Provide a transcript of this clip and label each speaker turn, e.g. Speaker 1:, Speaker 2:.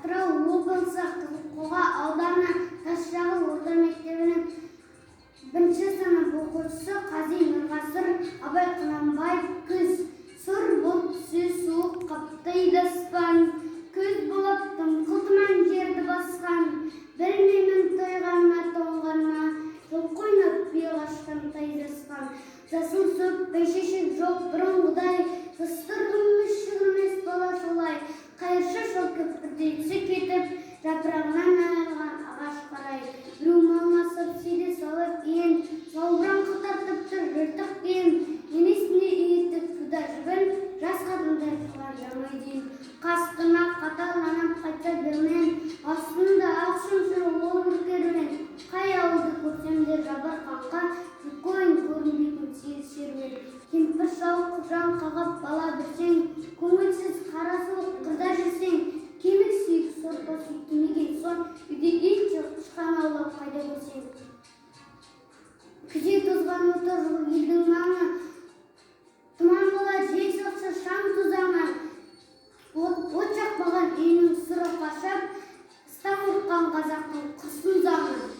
Speaker 1: Атырау облысы Қызылқоға ауданы Тасшағыл орта мектебінің 1-ші сынып оқушысы Қази Нұрғасыр Абай Құнанбаев күз сұр бұлт түсі суық қаптайды аспан, күз болып дымқыл тұман жерді басқан, білмеймін тойғанына тоңғанына, жол қойнап бие қашқан тайдасқан, жасыл сөп бәйшешек жоқ бұрынғыдай, жастырдың мүшігімес бала солай, қайыршы жол көпірдей түсі кетіп, жапырағынан айырған ағаш қарай, біреу малына субсидия салып ең, салбыран қытартып тұр жыртық киім, енесіне иетіп суда жібін, жас қатындар қылар жаңа дейін, қасқына қаталанып қайтса білмен, астында ақ шымшыр ол үркермен, қай ауылды көрсемде жабыр қаңқа, қойын көрінбейтін сегіз шермен, кемпір шал құржан қағап бала бірсең, көңілсіз қара суық қырда жүрсең, кемік сүйік сорпа сүйттімеген соң, үйде ит жоқ тышқан аулап қайда көрсең. Күзе тозған отыр жыл елдің маңы, тұман болады жел соқса шаң тозаңы, от жақпаған үйінің сыры қашап, ыстан қорыққан қазақтың құрсын заңы.